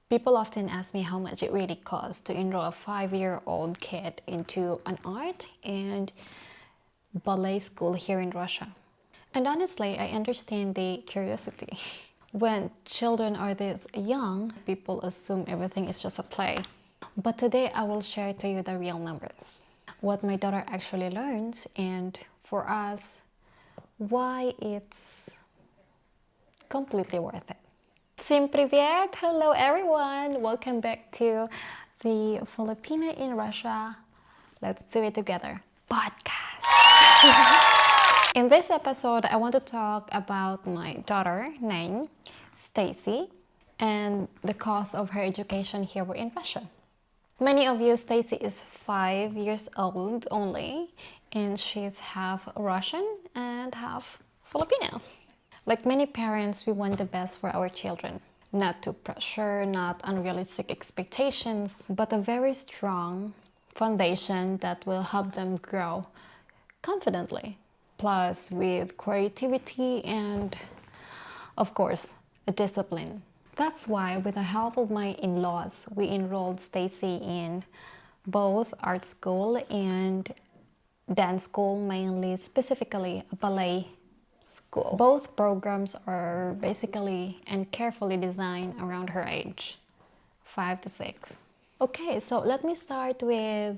People often ask me how much it really costs to enroll a 5-year-old kid into an art and ballet school here in Russia. And honestly, I understand the curiosity. When children are this young, people assume everything is just a play. But today I will share to you the real numbers. What my daughter actually learns, and for us, why it's completely worth it. Всем привет! Hello everyone! Welcome back to the Filipina in Russia. Let's do it together podcast. In this episode, I want to talk about my daughter named Stacey and the cost of her education here in Russia. Many of you, Stacey is 5 years old only, and she's half Russian and half Filipino. Like many parents, we want the best for our children. Not too pressure, not unrealistic expectations, but a very strong foundation that will help them grow confidently. Plus with creativity and, of course, a discipline. That's why, with the help of my in-laws, we enrolled Stacey in both art school and dance school, mainly specifically a ballet school. Both programs are basically and carefully designed around her age, 5 to 6. Okay, so let me start with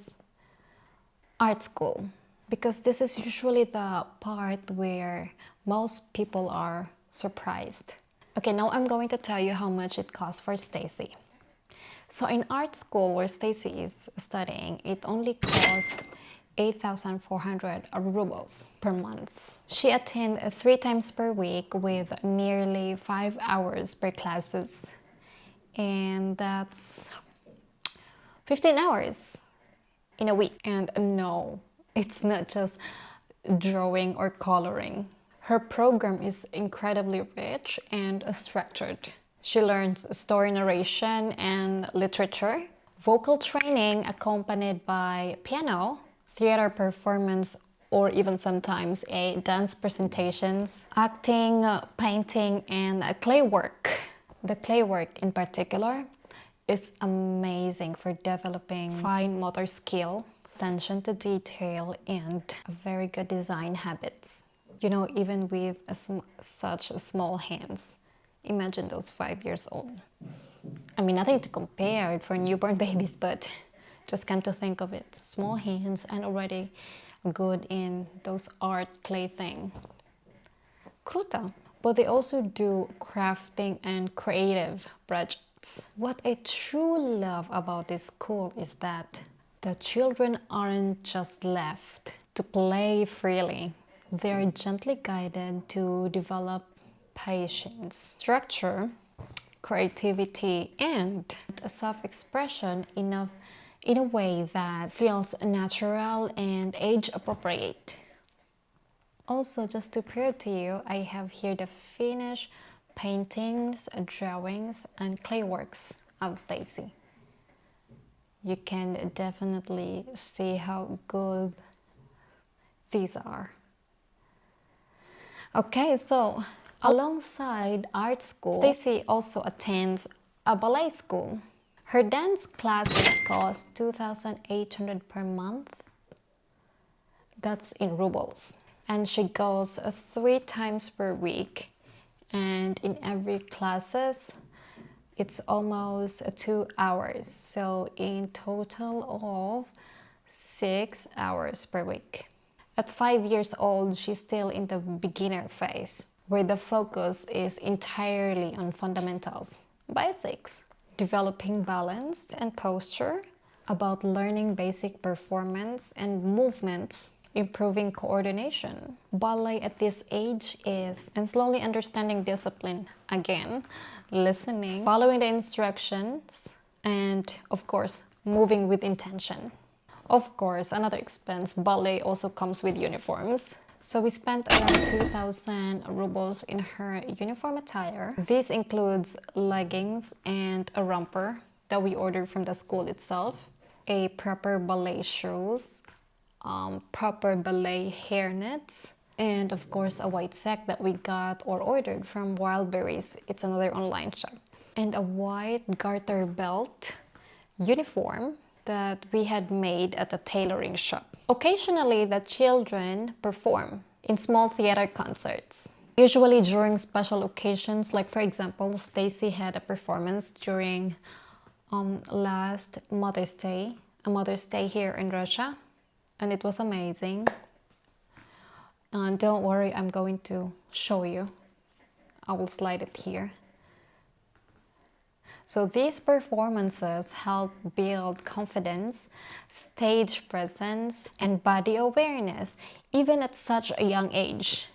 art school, because this is usually the part where most people are surprised. Okay, now I'm going to tell you how much it costs for Stacey. So in art school where Stacey is studying, it only costs 8,400 rubles per month. She attends 3 times per week with nearly 5 hours per classes. And that's 15 hours in a week. And no, it's not just drawing or coloring. Her program is incredibly rich and structured. She learns story narration and literature, vocal training accompanied by piano, theater performance, or even sometimes a dance presentations, acting, painting, and clay work. The clay work in particular is amazing for developing fine motor skill, attention to detail, and very good design habits. You know, even with such small hands. Imagine those 5 years old. I mean, nothing to compare for newborn babies, but just come to think of it. Small hands and already good in those art clay thing. Kruta. But they also do crafting and creative projects. What I truly love about this school is that the children aren't just left to play freely. They're gently guided to develop patience, structure, creativity, and self-expression in a way that feels natural and age-appropriate. Also, just to prove to you, I have here the finished paintings, drawings, and clay works of Stacey. You can definitely see how good these are. Okay, so alongside art school, Stacey also attends a ballet school. Her dance classes cost 2,800 per month. That's in rubles. And she goes 3 times per week. And in every classes, it's almost 2 hours. So in total of 6 hours per week. At 5 years old, she's still in the beginner phase, where the focus is entirely on fundamentals, basics, developing balance and posture, about learning basic performance and movements, improving coordination. Ballet at this age is, and slowly understanding discipline, again, listening, following the instructions, and of course, moving with intention. Of course, another expense, ballet also comes with uniforms. So we spent around 2,000 rubles in her uniform attire. This includes leggings and a romper that we ordered from the school itself, a proper ballet shoes, proper ballet hairnets, and of course a white sack that we got or ordered from Wildberries. It's another online shop. and a white garter belt uniform that we had made at a tailoring shop. Occasionally, the children perform in small theater concerts. Usually during special occasions, like for example, Stacey had a performance during last Mother's Day, a Mother's Day here in Russia, and it was amazing. And don't worry, I'm going to show you. I will slide it here. So these performances help build confidence, stage presence, and body awareness, even at such a young age.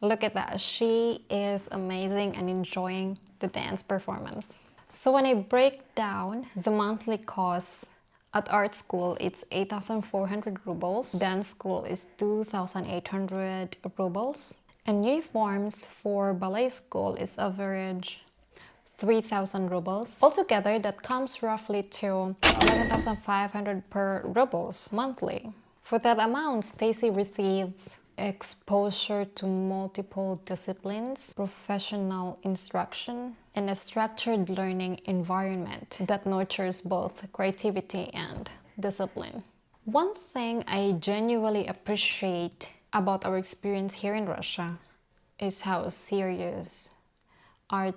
Look at that, she is amazing and enjoying the dance performance. So when I break down the monthly costs at art school, it's 8,400 rubles. Dance school is 2,800 rubles. And uniforms for ballet school is average 3,000 rubles. Altogether, that comes roughly to 11,500 per rubles monthly. For that amount, Stacey receives exposure to multiple disciplines, professional instruction, and a structured learning environment that nurtures both creativity and discipline. One thing I genuinely appreciate about our experience here in Russia is how serious art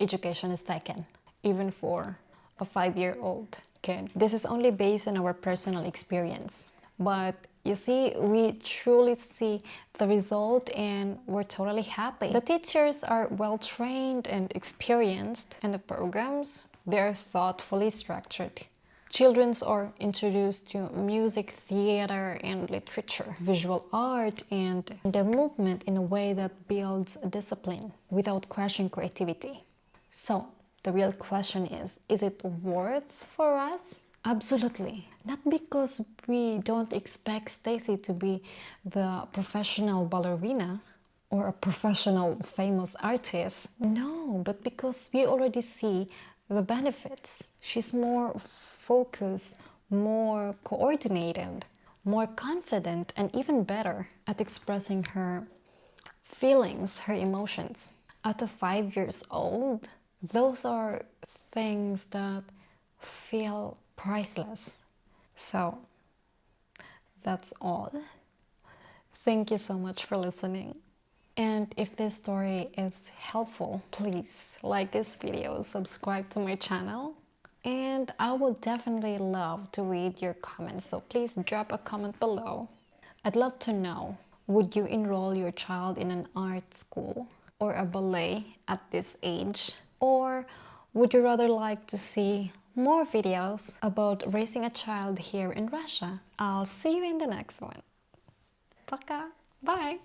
education is taken, even for a 5-year-old kid. This is only based on our personal experience. But you see, we truly see the result and we're totally happy. The teachers are well trained and experienced, and the programs, they're thoughtfully structured. Children are introduced to music, theater, and literature, visual art, and the movement in a way that builds discipline without crushing creativity. So, the real question is it worth for us? Absolutely. Not because we don't expect Stacey to be the professional ballerina or a professional famous artist. No, but because we already see the benefits. She's more focused, more coordinated, more confident, and even better at expressing her feelings, her emotions. At 5 years old, those are things that feel priceless. So, that's all. Thank you so much for listening. And if this story is helpful, please like this video, subscribe to my channel, and I would definitely love to read your comments, so please drop a comment below. I'd love to know, would you enroll your child in an art school or a ballet at this age? Or would you rather like to see more videos about raising a child here in Russia? I'll see you in the next one. Пока. Bye.